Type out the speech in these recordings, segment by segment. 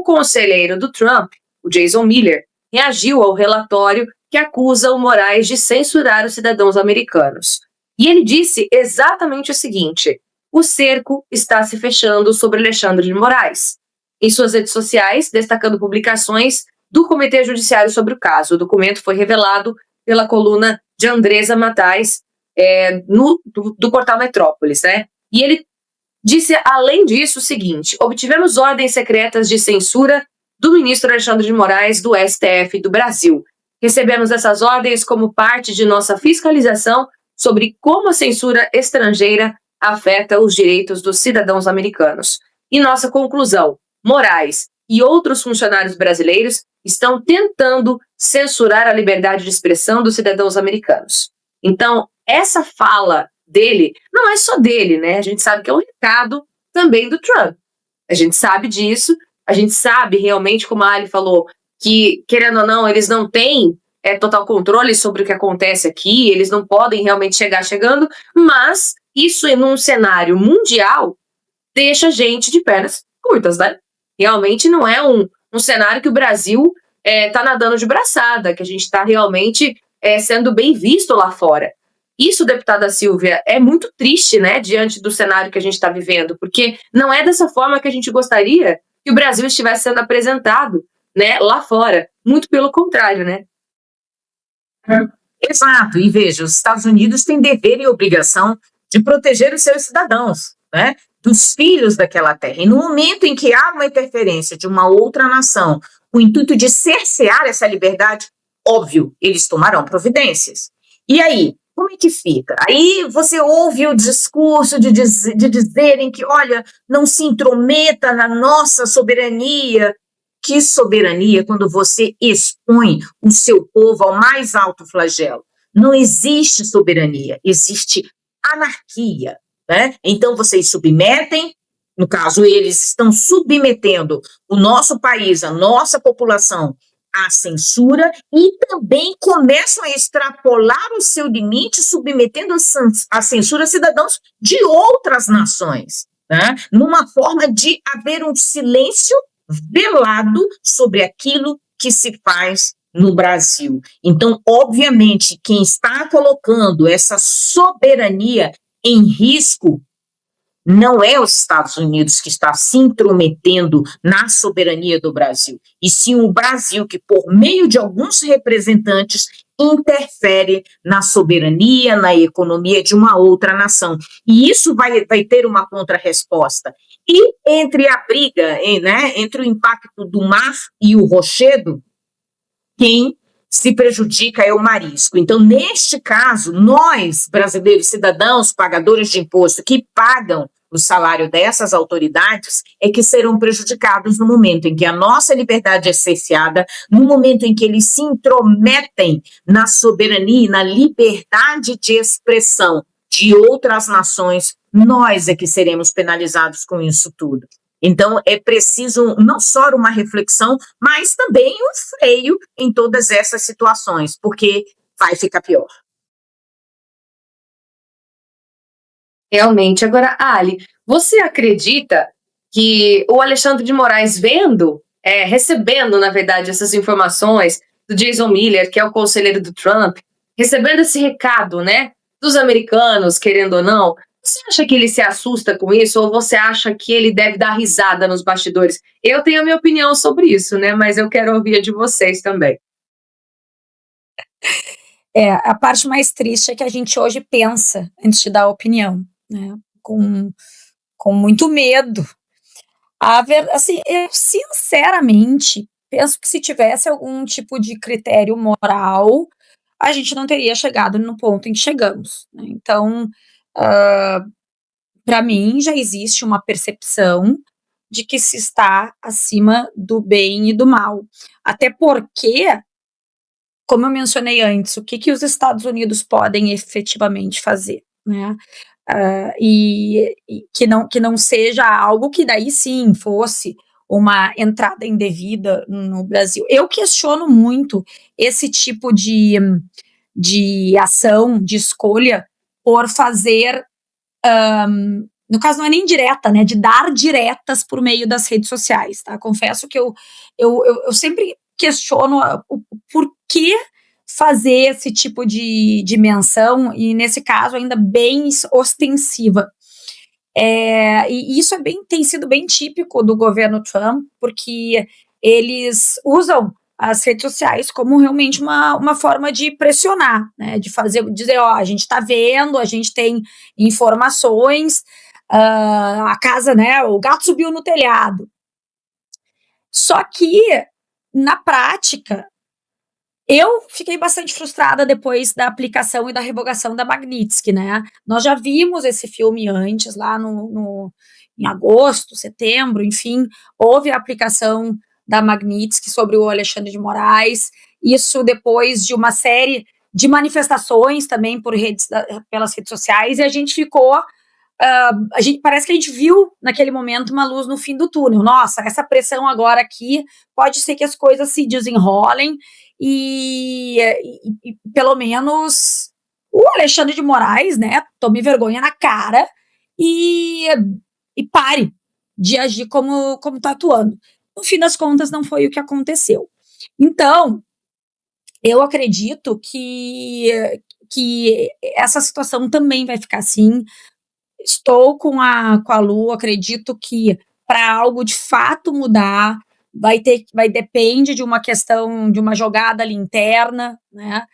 conselheiro do Trump, o Jason Miller, reagiu ao relatório que acusa o Moraes de censurar os cidadãos americanos. E ele disse exatamente o seguinte: o cerco está se fechando sobre Alexandre de Moraes. Em suas redes sociais, destacando publicações do Comitê Judiciário sobre o caso. O documento foi revelado pela coluna de Andresa Matais, do portal Metrópolis, né? E ele disse, além disso, o seguinte: obtivemos ordens secretas de censura do ministro Alexandre de Moraes do STF do Brasil. Recebemos essas ordens como parte de nossa fiscalização sobre como a censura estrangeira afeta os direitos dos cidadãos americanos. E nossa conclusão: Moraes e outros funcionários brasileiros estão tentando censurar a liberdade de expressão dos cidadãos americanos. Então, essa fala dele não é só dele, né? A gente sabe que é um recado também do Trump. A gente sabe disso, a gente sabe realmente, como a Ali falou, que, querendo ou não, eles não têm total controle sobre o que acontece aqui, eles não podem realmente chegar chegando, mas isso em um cenário mundial deixa a gente de pernas curtas, né? Realmente não é um cenário que o Brasil está nadando de braçada, que a gente está realmente sendo bem visto lá fora. Isso, deputada Silvia, é muito triste, né, diante do cenário que a gente está vivendo, porque não é dessa forma que a gente gostaria que o Brasil estivesse sendo apresentado, né, lá fora. Muito pelo contrário, né? Exato, e veja, os Estados Unidos têm dever e obrigação de proteger os seus cidadãos, né, dos filhos daquela terra. E no momento em que há uma interferência de uma outra nação, com o intuito de cercear essa liberdade, óbvio, eles tomarão providências. E aí, como é que fica? Aí você ouve o discurso de dizerem que, olha, não se intrometa na nossa soberania. Que soberania quando você expõe o seu povo ao mais alto flagelo? Não existe soberania, existe anarquia, né? Então vocês submetem, no caso eles estão submetendo o nosso país, a nossa população à censura e também começam a extrapolar o seu limite submetendo a censura cidadãos de outras nações, né? Numa forma de haver um silêncio velado sobre aquilo que se faz no Brasil. Então, obviamente, quem está colocando essa soberania em risco não é os Estados Unidos que está se intrometendo na soberania do Brasil, e sim o Brasil que, por meio de alguns representantes, interfere na soberania, na economia de uma outra nação. E isso vai ter uma contrarresposta. E entre a briga, né, entre o impacto do mar e o rochedo, quem se prejudica é o marisco. Então, neste caso, nós, brasileiros, cidadãos, pagadores de imposto, que pagam o salário dessas autoridades, é que serão prejudicados no momento em que a nossa liberdade é cerceada, no momento em que eles se intrometem na soberania e na liberdade de expressão de outras nações, nós é que seremos penalizados com isso tudo. Então, é preciso não só uma reflexão, mas também um freio em todas essas situações, porque vai ficar pior. Realmente. Agora, Ali, você acredita que o Alexandre de Moraes recebendo, na verdade, essas informações do Jason Miller, que é o conselheiro do Trump, recebendo esse recado, né, dos americanos, querendo ou não, você acha que ele se assusta com isso ou você acha que ele deve dar risada nos bastidores? Eu tenho a minha opinião sobre isso, né, mas eu quero ouvir a de vocês também. A parte mais triste é que a gente hoje pensa antes de dar a opinião, né, com muito medo. Assim, eu sinceramente penso que se tivesse algum tipo de critério moral, a gente não teria chegado no ponto em que chegamos, né? Então, para mim, já existe uma percepção de que se está acima do bem e do mal. Até porque, como eu mencionei antes, o que os Estados Unidos podem efetivamente fazer, né? E que não seja algo que daí sim fosse uma entrada indevida no Brasil. Eu questiono muito esse tipo de ação, de escolha, por fazer no caso não é nem direta, né, de dar diretas por meio das redes sociais, tá? Confesso que eu sempre questiono o porquê fazer esse tipo de menção, e nesse caso ainda bem ostensiva. E isso tem sido bem típico do governo Trump, porque eles usam as redes sociais como realmente uma forma de pressionar, né, de dizer, ó, a gente está vendo, a gente tem informações, a casa, né, o gato subiu no telhado. Só que, na prática, eu fiquei bastante frustrada depois da aplicação e da revogação da Magnitsky, né? Nós já vimos esse filme antes, lá em agosto, setembro, enfim, houve a aplicação da Magnitsky sobre o Alexandre de Moraes, isso depois de uma série de manifestações também pelas redes sociais, e a gente ficou, parece que a gente viu naquele momento uma luz no fim do túnel. Nossa, essa pressão agora aqui, pode ser que as coisas se desenrolem, e pelo menos o Alexandre de Moraes, né, tome vergonha na cara e pare de agir como está atuando. No fim das contas, não foi o que aconteceu. Então, eu acredito que essa situação também vai ficar assim. Estou com a Lu, acredito que para algo de fato mudar, depende de uma questão, de uma jogada ali interna, né,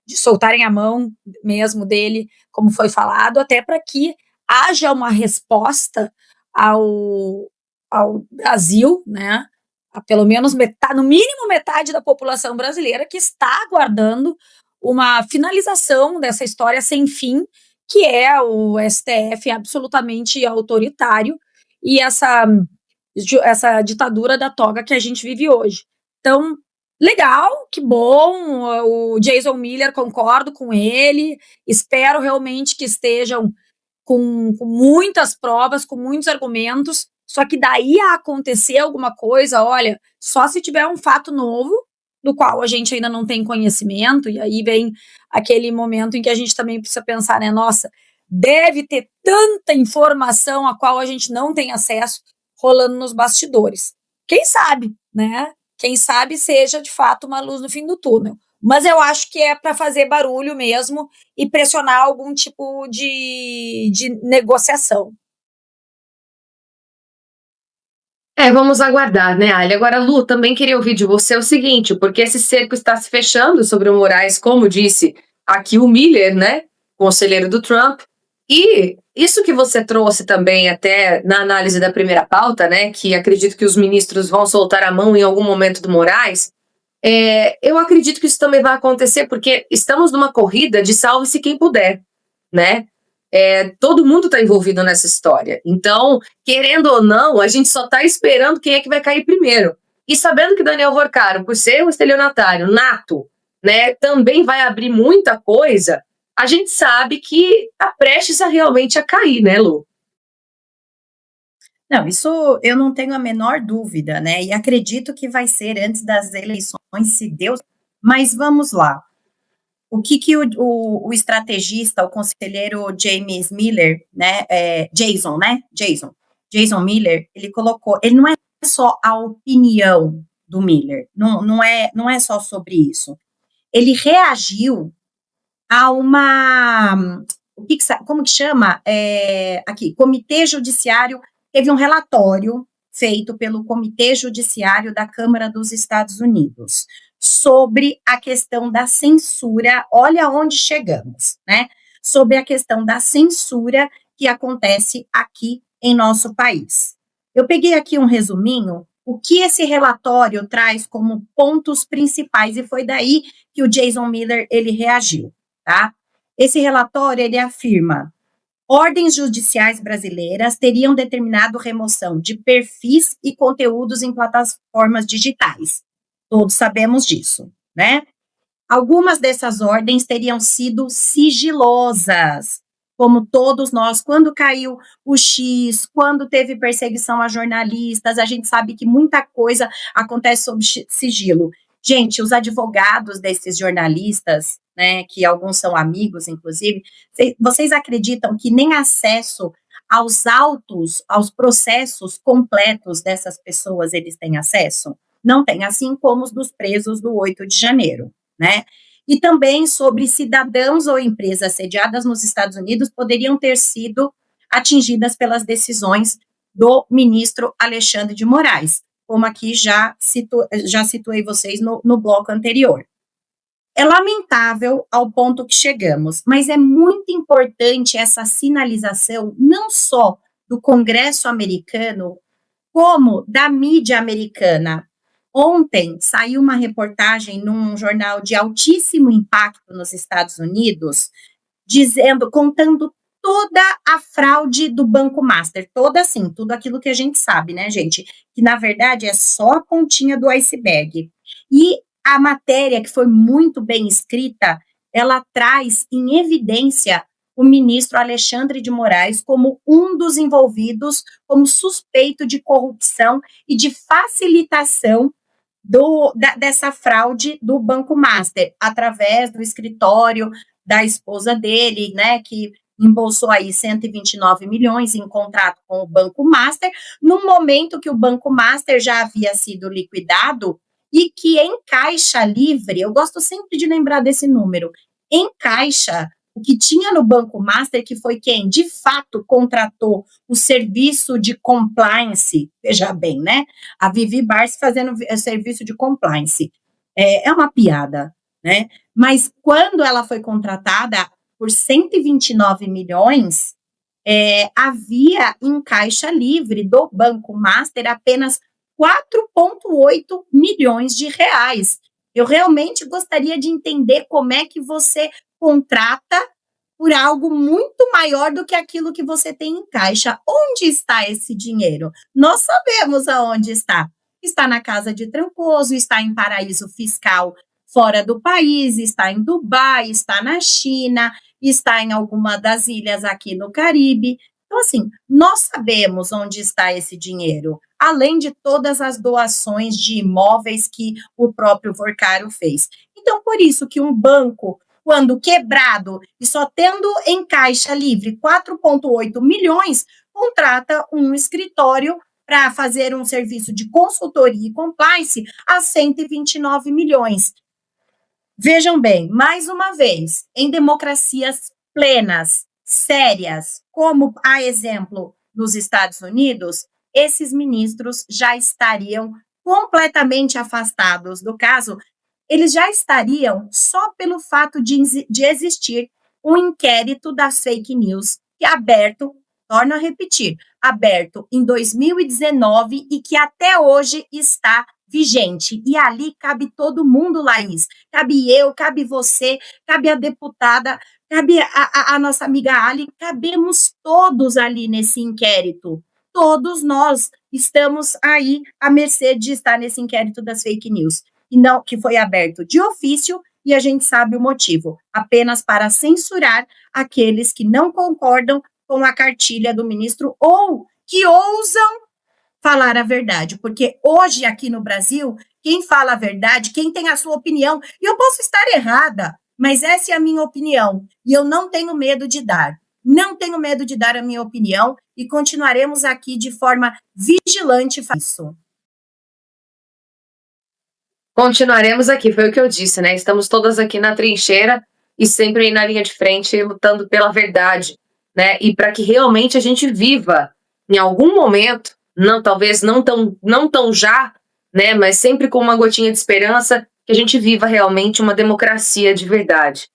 de soltarem a mão mesmo dele, como foi falado, até para que haja uma resposta ao Brasil, né, a pelo menos metade, no mínimo metade da população brasileira que está aguardando uma finalização dessa história sem fim, que é o STF absolutamente autoritário e essa ditadura da toga que a gente vive hoje. Então, legal, que bom, o Jason Miller, concordo com ele, espero realmente que estejam com muitas provas, com muitos argumentos, só que daí a acontecer alguma coisa, olha, só se tiver um fato novo, do qual a gente ainda não tem conhecimento, e aí vem aquele momento em que a gente também precisa pensar, né, nossa, deve ter tanta informação a qual a gente não tem acesso rolando nos bastidores. Quem sabe, né? Quem sabe seja de fato uma luz no fim do túnel. Mas eu acho que é para fazer barulho mesmo e pressionar algum tipo de negociação. Vamos aguardar, né, Ali? Agora, Lu, também queria ouvir de você o seguinte, porque esse cerco está se fechando sobre o Moraes, como disse aqui o Miller, né, conselheiro do Trump, e isso que você trouxe também até na análise da primeira pauta, né, que acredito que os ministros vão soltar a mão em algum momento do Moraes, eu acredito que isso também vai acontecer porque estamos numa corrida de salve-se quem puder, né? Todo mundo está envolvido nessa história. Então, querendo ou não, a gente só está esperando quem é que vai cair primeiro. E sabendo que Daniel Vorcaro, por ser um estelionatário nato, né, também vai abrir muita coisa, a gente sabe que está prestes a realmente a cair, né, Lu? Não, isso eu não tenho a menor dúvida, né? E acredito que vai ser antes das eleições, se Deus. Mas vamos lá. O que o estrategista, o conselheiro James Miller, né, Jason Miller, ele colocou, ele não é só a opinião do Miller, não é só sobre isso. Ele reagiu a como que chama? Aqui, Comitê Judiciário, teve um relatório feito pelo Comitê Judiciário da Câmara dos Estados Unidos, sobre a questão da censura, olha onde chegamos, né? Sobre a questão da censura que acontece aqui em nosso país. Eu peguei aqui um resuminho, o que esse relatório traz como pontos principais, e foi daí que o Jason Miller, ele reagiu, tá? Esse relatório, ele afirma: ordens judiciais brasileiras teriam determinado remoção de perfis e conteúdos em plataformas digitais. Todos sabemos disso, né? Algumas dessas ordens teriam sido sigilosas, como todos nós, quando caiu o X, quando teve perseguição a jornalistas, a gente sabe que muita coisa acontece sob sigilo. Gente, os advogados desses jornalistas, né, que alguns são amigos, inclusive, vocês acreditam que nem acesso aos autos, aos processos completos dessas pessoas, eles têm acesso? Não tem, assim como os dos presos do 8 de janeiro, né? E também sobre cidadãos ou empresas sediadas nos Estados Unidos poderiam ter sido atingidas pelas decisões do ministro Alexandre de Moraes, como aqui já situei vocês no bloco anterior. É lamentável ao ponto que chegamos, mas é muito importante essa sinalização, não só do Congresso americano, como da mídia americana. Ontem saiu uma reportagem num jornal de altíssimo impacto nos Estados Unidos, contando toda a fraude do Banco Master, toda assim, tudo aquilo que a gente sabe, né, gente? Que na verdade é só a pontinha do iceberg. E a matéria, que foi muito bem escrita, ela traz em evidência o ministro Alexandre de Moraes como um dos envolvidos, como suspeito de corrupção e de facilitação dessa fraude do Banco Master, através do escritório da esposa dele, né, que embolsou aí 129 milhões em contrato com o Banco Master, no momento que o Banco Master já havia sido liquidado e que em caixa livre, eu gosto sempre de lembrar desse número, em caixa, o que tinha no Banco Master, que foi quem de fato contratou o serviço de compliance, veja bem, né? A Vivi Barsi fazendo serviço de compliance. É uma piada, né? Mas quando ela foi contratada por 129 milhões, havia em caixa livre do Banco Master apenas 4,8 milhões de reais. Eu realmente gostaria de entender como é que você contrata por algo muito maior do que aquilo que você tem em caixa. Onde está esse dinheiro? Nós sabemos aonde está. Está na casa de Trancoso, está em paraíso fiscal fora do país, está em Dubai, está na China, está em alguma das ilhas aqui no Caribe. Então, assim, nós sabemos onde está esse dinheiro, além de todas as doações de imóveis que o próprio Vorcário fez. Então, por isso que um banco, quando quebrado e só tendo em caixa livre 4,8 milhões, contrata um escritório para fazer um serviço de consultoria e compliance a 129 milhões. Vejam bem, mais uma vez, em democracias plenas, sérias, como a exemplo nos Estados Unidos, esses ministros já estariam completamente afastados do caso, eles já estariam só pelo fato de existir um inquérito das fake news que é aberto, torno a repetir, aberto em 2019 e que até hoje está vigente. E ali cabe todo mundo, Laís. Cabe eu, cabe você, cabe a deputada, cabe a nossa amiga Ali, cabemos todos ali nesse inquérito. Todos nós estamos aí à mercê de estar nesse inquérito das fake news, e não, que foi aberto de ofício, e a gente sabe o motivo, apenas para censurar aqueles que não concordam com a cartilha do ministro ou que ousam falar a verdade, porque hoje aqui no Brasil, quem fala a verdade, quem tem a sua opinião, e eu posso estar errada, mas essa é a minha opinião, e eu não tenho medo de dar. Não tenho medo de dar a minha opinião e continuaremos aqui de forma vigilante para isso. Continuaremos aqui, foi o que eu disse, né? Estamos todas aqui na trincheira e sempre na linha de frente lutando pela verdade, né? E para que realmente a gente viva em algum momento, não, talvez não tão já, né? Mas sempre com uma gotinha de esperança, que a gente viva realmente uma democracia de verdade.